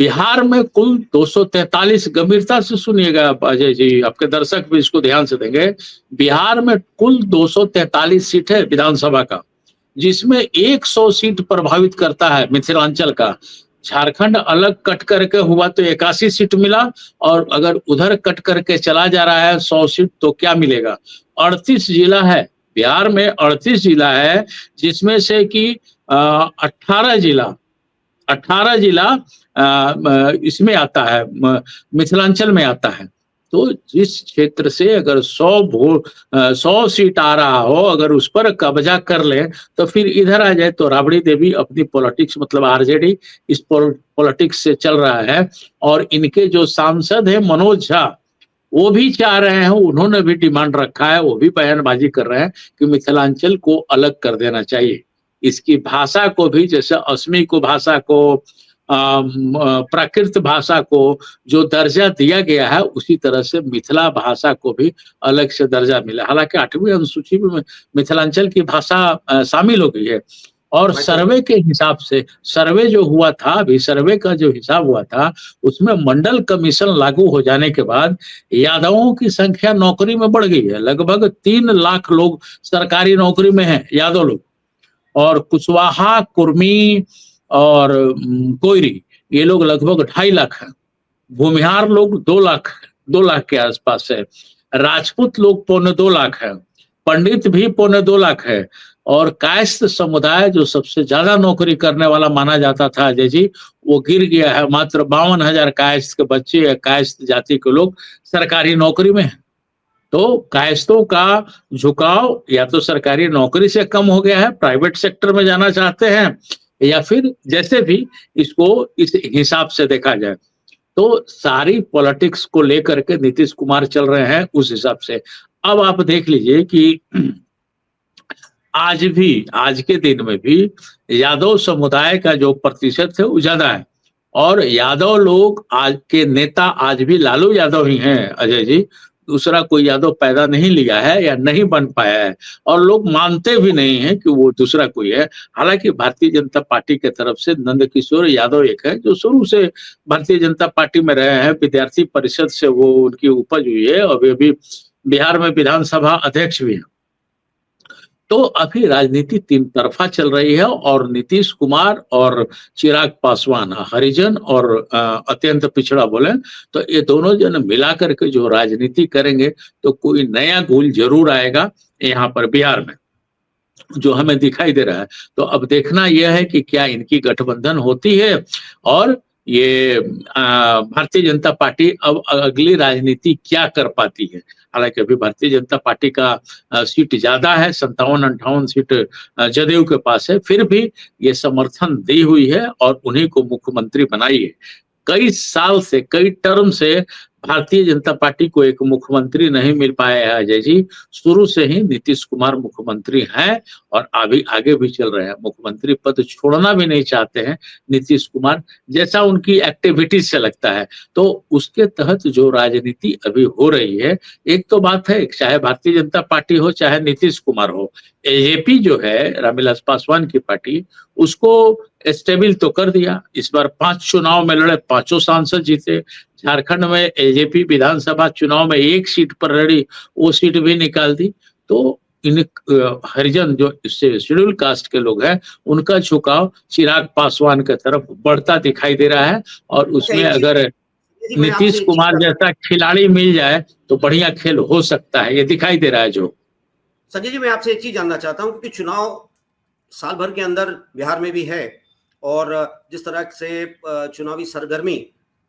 बिहार में कुल 243, गंभीरता से सुनिएगा अजय जी, आपके दर्शक भी इसको ध्यान से देंगे। बिहार में कुल 243 सीट है विधानसभा का, जिसमें 100 सीट प्रभावित करता है मिथिलांचल का। झारखंड अलग कट करके हुआ तो 81 सीट मिला, और अगर उधर कट करके चला जा रहा है 100 सीट तो क्या मिलेगा? 38 जिला है बिहार में, 38 जिला है, जिसमें से कि 18 जिला 18 जिला इसमें आता है, मिथिलांचल में आता है। तो जिस क्षेत्र से अगर 100 सीट आ रहा हो, अगर उस पर कब्जा कर ले तो फिर इधर आ जाए। तो राबड़ी देवी अपनी पॉलिटिक्स, मतलब आरजेडी इस पॉलिटिक्स से चल रहा है। और इनके जो सांसद है मनोज झा, वो भी चाह रहे हैं, उन्होंने भी डिमांड रखा है, वो भी बयानबाजी कर रहे हैं कि मिथिलांचल को अलग कर देना चाहिए। इसकी भाषा को भी, जैसे असमी को भाषा को, प्राकृत भाषा को जो दर्जा दिया गया है, उसी तरह से मिथिला भाषा को भी अलग से दर्जा मिला। हालांकि 8वीं अनुसूची में मिथिलांचल की भाषा शामिल हो गई है। और सर्वे के हिसाब से, सर्वे जो हुआ था, अभी सर्वे का जो हिसाब हुआ था, उसमें मंडल कमीशन लागू हो जाने के बाद यादवों की संख्या नौकरी में बढ़ गई है। लगभग 3 लाख लोग सरकारी नौकरी में हैं, यादव लोग। और कुशवाहा, कुर्मी और कोयरी, ये लोग लगभग 2.5 लाख हैं। भूमिहार लोग 2 लाख के आसपास है। राजपूत लोग 2.25 लाख है। पंडित भी 2.25 लाख है। और कायस्थ समुदाय, जो सबसे ज्यादा नौकरी करने वाला माना जाता था अजय जी, वो गिर गया है। मात्र 52,000 कायस्थ के बच्चे या कायस्थ जाति के लोग सरकारी नौकरी में हैं। तो कायस्थों का झुकाव या तो सरकारी नौकरी से कम हो गया है, प्राइवेट सेक्टर में जाना चाहते हैं, या फिर जैसे भी इसको इस हिसाब से देखा जाए तो सारी पॉलिटिक्स को लेकर के नीतीश कुमार चल रहे हैं उस हिसाब से। अब आप देख लीजिए कि आज के दिन में भी यादव समुदाय का जो प्रतिशत है वो ज्यादा है। और यादव लोग, आज के नेता आज भी लालू यादव ही हैं अजय जी, दूसरा कोई यादव पैदा नहीं लिया है या नहीं बन पाया है। और लोग मानते भी नहीं है कि वो दूसरा कोई है। हालांकि भारतीय जनता पार्टी के तरफ से नंदकिशोर यादव एक है, जो शुरू से भारतीय जनता पार्टी में रहे हैं, विद्यार्थी परिषद से वो उनकी उपज हुई है, और वे भी बिहार में विधानसभा अध्यक्ष भी हैं। तो अभी राजनीति 3 तरफा चल रही है, और नीतीश कुमार और चिराग पासवान, हरिजन और अत्यंत पिछड़ा बोले तो ये दोनों जन मिला करके जो राजनीति करेंगे तो कोई नया घोल जरूर आएगा यहाँ पर बिहार में, जो हमें दिखाई दे रहा है। तो अब देखना यह है कि क्या इनकी गठबंधन होती है, और ये भारतीय जनता पार्टी अब अगली राजनीति क्या कर पाती है। हालांकि अभी भारतीय जनता पार्टी का सीट ज्यादा है, 57-58 सीट जदयू के पास है, फिर भी ये समर्थन दी हुई है और उन्हीं को मुख्यमंत्री बनाई है। कई साल से, कई टर्म से भारतीय जनता पार्टी को एक मुख्यमंत्री नहीं मिल पाया है अजय जी। शुरू से ही नीतीश कुमार मुख्यमंत्री हैं और अभी आगे भी चल रहे हैं। मुख्यमंत्री पद छोड़ना भी नहीं चाहते हैं नीतीश कुमार, जैसा उनकी एक्टिविटीज से लगता है। तो उसके तहत जो राजनीति अभी हो रही है, एक तो बात है, चाहे भारतीय जनता पार्टी हो चाहे नीतीश कुमार हो, एजेपी जो है रामविलास पासवान की पार्टी, उसको स्टेबल तो कर दिया। इस बार 5 चुनाव में लड़े, 5 सांसद जीते। झारखंड में एजेपी विधानसभा चुनाव में 1 सीट पर लड़ी, वो सीट भी निकाल दी। तो इन हरिजन, जो इससे शेड्यूल कास्ट के लोग हैं, उनका झुकाव चिराग पासवान की तरफ बढ़ता दिखाई दे रहा है। और उसमें अगर नीतीश कुमार जैसा खिलाड़ी मिल जाए तो बढ़िया खेल हो सकता है, ये दिखाई दे रहा है। जो संजय जी, मैं आपसे एक चीज जानना चाहता हूं, क्योंकि चुनाव साल भर के अंदर बिहार में भी है, और जिस तरह से चुनावी सरगर्मी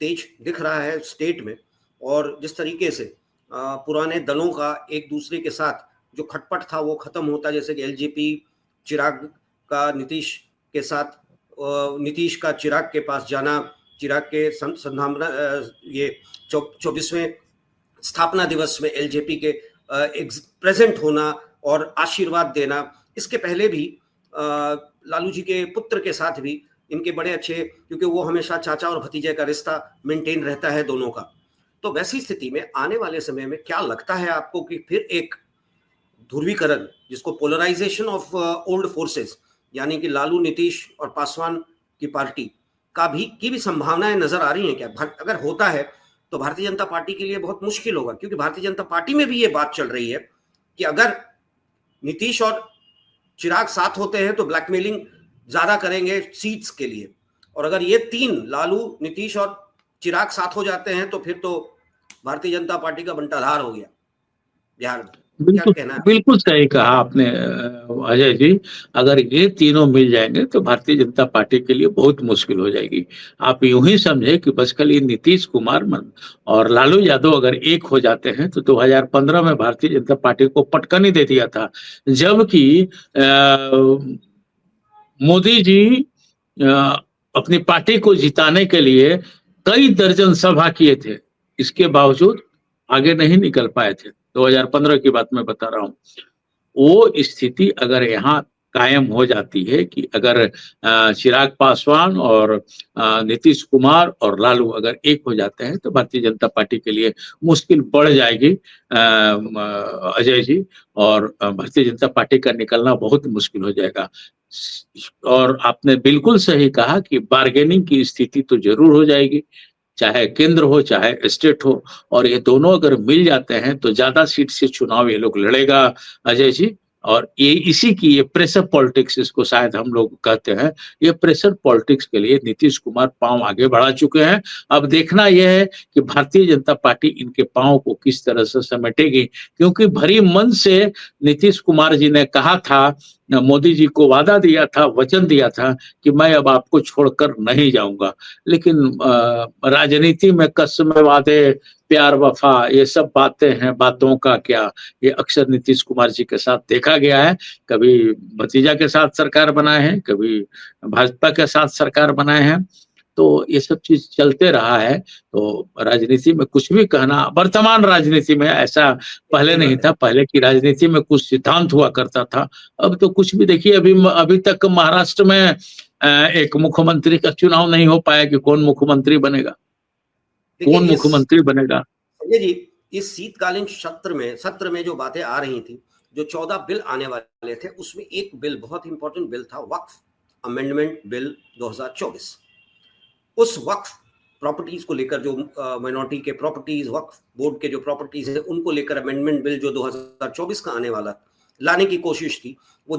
तेज दिख रहा है स्टेट में, और जिस तरीके से पुराने दलों का एक दूसरे के साथ जो खटपट था वो खत्म होता, जैसे कि एलजेपी चिराग का नीतीश के साथ, नीतीश का चिराग के पास जाना, चिराग के ये 24वें स्थापना दिवस में एलजेपी के प्रेजेंट होना और आशीर्वाद देना। इसके पहले भी लालू जी के पुत्र के साथ भी इनके बड़े अच्छे, क्योंकि वो हमेशा चाचा और भतीजे का रिश्ता मेंटेन रहता है दोनों का। तो वैसी स्थिति में आने वाले समय में क्या लगता है आपको कि फिर एक ध्रुवीकरण, जिसको पोलराइजेशन ऑफ ओल्ड फोर्सेस, यानी कि लालू, नीतीश और पासवान की पार्टी की भी संभावनाएं नजर आ रही हैं क्या? अगर होता है तो भारतीय जनता पार्टी के लिए बहुत मुश्किल होगा, क्योंकि भारतीय जनता पार्टी में भी ये बात चल रही है कि अगर नीतीश और चिराग साथ होते हैं तो ब्लैकमेलिंग ज्यादा करेंगे सीट्स के लिए, और अगर ये तीन लालू, नीतीश और चिराग साथ हो जाते हैं तो फिर तो भारतीय जनता पार्टी का बंटाधार हो गया बिहार में। क्या बिल्कुल कहना है? बिल्कुल सही कहा आपने अजय जी। अगर ये तीनों मिल जाएंगे तो भारतीय जनता पार्टी के लिए बहुत मुश्किल हो जाएगी। आप यूं ही समझे कि बस खाली नीतीश कुमार और लालू यादव अगर एक हो जाते हैं तो 2015 में भारतीय जनता पार्टी को पटकनी दे दिया था, जबकि मोदी जी अपनी पार्टी को जिताने के लिए कई दर्जन सभा किए थे, इसके बावजूद आगे नहीं निकल पाए थे। 2015 की बात मैं बता रहा हूँ। वो स्थिति अगर यहाँ कायम हो जाती है कि अगर चिराग पासवान और नीतीश कुमार और लालू अगर एक हो जाते हैं तो भारतीय जनता पार्टी के लिए मुश्किल बढ़ जाएगी अजय जी, और भारतीय जनता पार्टी का निकलना बहुत मुश्किल हो जाएगा। और आपने बिल्कुल सही कहा कि बार्गेनिंग की स्थिति तो जरूर हो जाएगी, चाहे केंद्र हो चाहे स्टेट हो, और ये दोनों अगर मिल जाते हैं तो ज्यादा सीट से चुनाव ये लोग लड़ेगा अजय जी। और ये इसी की ये प्रेशर पॉलिटिक्स, इसको शायद हम लोग कहते हैं, ये प्रेशर पॉलिटिक्स के लिए नीतीश कुमार पांव आगे बढ़ा चुके हैं। अब देखना यह है कि भारतीय जनता पार्टी इनके पांव को किस तरह से समेटेगी, क्योंकि भरी मन से नीतीश कुमार जी ने कहा था, मोदी जी को वादा दिया था, वचन दिया था कि मैं अब आपको छोड़कर नहीं जाऊंगा। लेकिन राजनीति में कसम वादे, प्यार वफा, ये सब बातें हैं, बातों का क्या, ये अक्सर नीतीश कुमार जी के साथ देखा गया है। कभी भतीजा के साथ सरकार बनाए हैं, कभी भाजपा के साथ सरकार बनाए हैं, तो ये सब चीज चलते रहा है। तो राजनीति में कुछ भी कहना, वर्तमान राजनीति में ऐसा पहले नहीं था। पहले की राजनीति में कुछ सिद्धांत हुआ करता था, अब तो कुछ भी। देखिए अभी तक महाराष्ट्र में एक मुख्यमंत्री का चुनाव नहीं हो पाया कि कौन मुख्यमंत्री बनेगा, कौन मुख्यमंत्री बनेगा। ये जी इस शीतकालीन सत्र में जो बातें आ रही थी, जो 14 बिल आने वाले थे, उसमें एक बिल बहुत इंपॉर्टेंट बिल था, वक्फ अमेंडमेंट बिल 2024। उस वक्फ प्रॉपर्टीज को लेकर, जो माइनॉरिटी के प्रॉपर्टीज, वक्फ बोर्ड के जो प्रॉपर्टीज है, उनको लेकर अमेंडमेंट बिल जो 2024 का आने वाला लाने की कोशिश थी। वो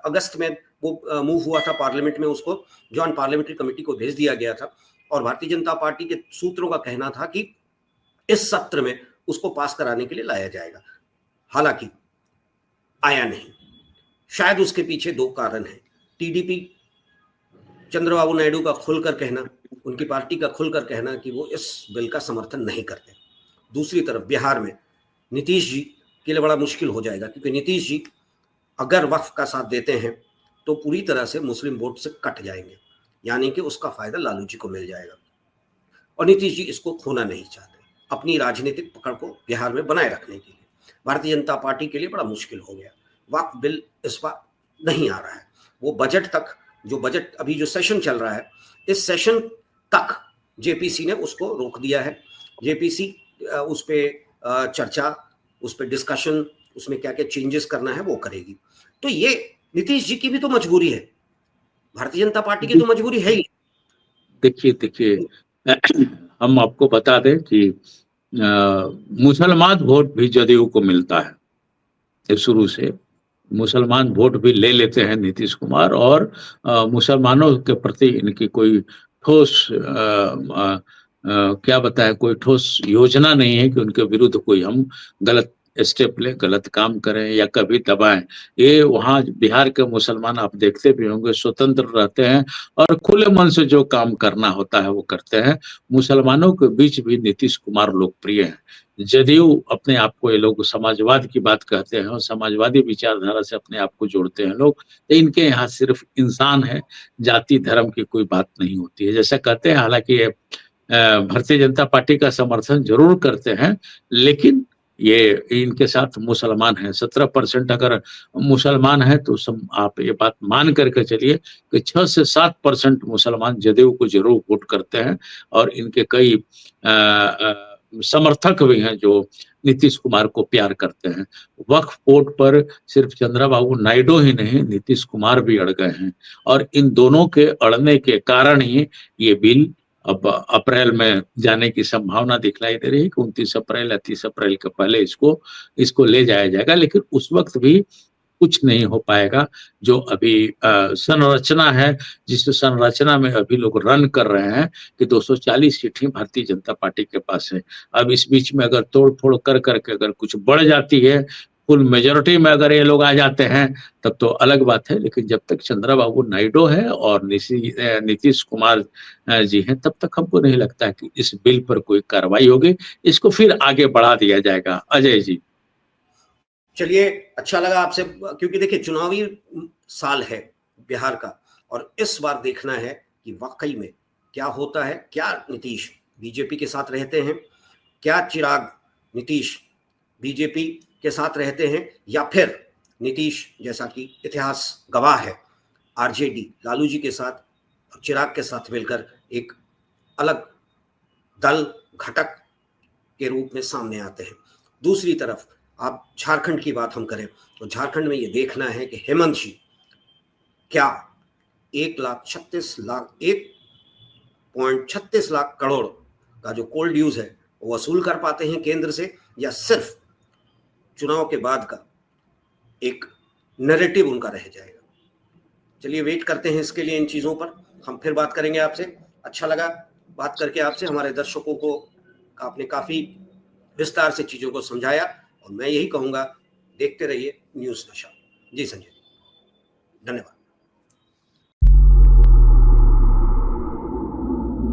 अगस्त में वो मूव हुआ था पार्लियामेंट में, उसको जॉइंट पार्लियामेंट्री कमेटी को भेज दिया गया था, और भारतीय जनता पार्टी के सूत्रों का कहना था कि इस सत्र में उसको पास कराने के लिए लाया जाएगा। हालांकि आया नहीं। शायद उसके पीछे दो कारण हैं। टीडीपी, चंद्रबाबू नायडू का खुलकर कहना, उनकी पार्टी का खुलकर कहना कि वो इस बिल का समर्थन नहीं करते। दूसरी तरफ बिहार में नीतीश जी के लिए बड़ा मुश्किल हो जाएगा, क्योंकि नीतीश जी अगर वक्फ का साथ देते हैं तो पूरी तरह से मुस्लिम वोट से कट जाएंगे, यानी कि उसका फायदा लालू जी को मिल जाएगा। और नीतीश जी इसको खोना नहीं चाहते, अपनी राजनीतिक पकड़ को बिहार में बनाए रखने के लिए। भारतीय जनता पार्टी के लिए बड़ा मुश्किल हो गया। वक्फ बिल इस बार नहीं आ रहा है। वो बजट तक, जो बजट अभी जो सेशन चल रहा है, इस सेशन तक जेपीसी ने उसको रोक दिया है। जेपीसी उस पर चर्चा, उस पर डिस्कशन, उसमें क्या क्या चेंजेस करना है वो करेगी। तो ये नीतीश जी की भी तो मजबूरी है, भारतीय जनता पार्टी की तो मजबूरी है ही। देखिए हम आपको बता दें कि मुसलमान वोट भी जदयू को मिलता है। शुरू से मुसलमान वोट भी ले लेते हैं नीतीश कुमार, और मुसलमानों के प्रति इनकी कोई ठोस क्या बताएं, कोई ठोस योजना नहीं है कि उनके विरुद्ध कोई हम गलत स्टेप ले, गलत काम करें या कभी दबाएं। ये वहाँ बिहार के मुसलमान आप देखते भी होंगे, स्वतंत्र रहते हैं और खुले मन से जो काम करना होता है वो करते हैं। मुसलमानों के बीच भी नीतीश कुमार लोकप्रिय हैं। जदयू अपने आप को, ये लोग समाजवाद की बात कहते हैं और समाजवादी विचारधारा से अपने आप को जोड़ते हैं लोग। तो इनके यहाँ सिर्फ इंसान है, जाति धर्म की कोई बात नहीं होती है, जैसा कहते हैं। हालांकि भारतीय जनता पार्टी का समर्थन जरूर करते हैं, लेकिन ये इनके साथ मुसलमान हैं। 17% अगर मुसलमान है तो आप ये बात मान करके चलिए कि 6 से 7% मुसलमान जदयू को जरूर वोट करते हैं। और इनके कई समर्थक भी हैं जो नीतीश कुमार को प्यार करते हैं। वक्फ बोर्ड पर सिर्फ चंद्रबाबू नायडू ही नहीं, नीतीश कुमार भी अड़ गए हैं और इन दोनों के अड़ने के कारण ही ये बिल अब अप्रैल में जाने की संभावना दिखलाई दे रही है कि 29 अप्रैल या 30 अप्रैल के पहले इसको ले जाया जाएगा। लेकिन उस वक्त भी कुछ नहीं हो पाएगा। जो अभी संरचना है, जिस संरचना में अभी लोग रन कर रहे हैं कि 240 सीटें भारतीय जनता पार्टी के पास है। अब इस बीच में अगर तोड़ फोड़ कर करके अगर कुछ बढ़ जाती है, फुल मेजोरिटी में अगर ये लोग आ जाते हैं, तब तो अलग बात है। लेकिन जब तक चंद्रबाबू नायडू है और नीतीश कुमार जी हैं, तब तक हमको नहीं लगता है कि इस बिल पर कोई कार्रवाई होगी। इसको फिर आगे बढ़ा दिया जाएगा। अजय जी। चलिए, अच्छा लगा आपसे, क्योंकि देखिए चुनावी साल है बिहार का और इस बार देखना है कि वाकई में क्या होता है। क्या नीतीश बीजेपी के साथ रहते हैं, क्या चिराग नीतीश बीजेपी के साथ रहते हैं, या फिर नीतीश, जैसा कि इतिहास गवाह है, आरजेडी लालू जी के साथ और चिराग के साथ मिलकर एक अलग दल घटक के रूप में सामने आते हैं। दूसरी तरफ आप झारखंड की बात हम करें तो झारखंड में ये देखना है कि हेमंत जी क्या 1.36 लाख करोड़ का जो कोल्ड ड्यूज है वो वसूल कर पाते हैं केंद्र से, या सिर्फ चुनाव के बाद का एक नैरेटिव उनका रह जाएगा। चलिए वेट करते हैं इसके लिए। इन चीजों पर हम फिर बात करेंगे आपसे। अच्छा लगा बात करके आपसे। हमारे दर्शकों को आपने काफी विस्तार से चीजों को समझाया और मैं यही कहूंगा, देखते रहिए न्यूज़ नशा। जी संजय, धन्यवाद।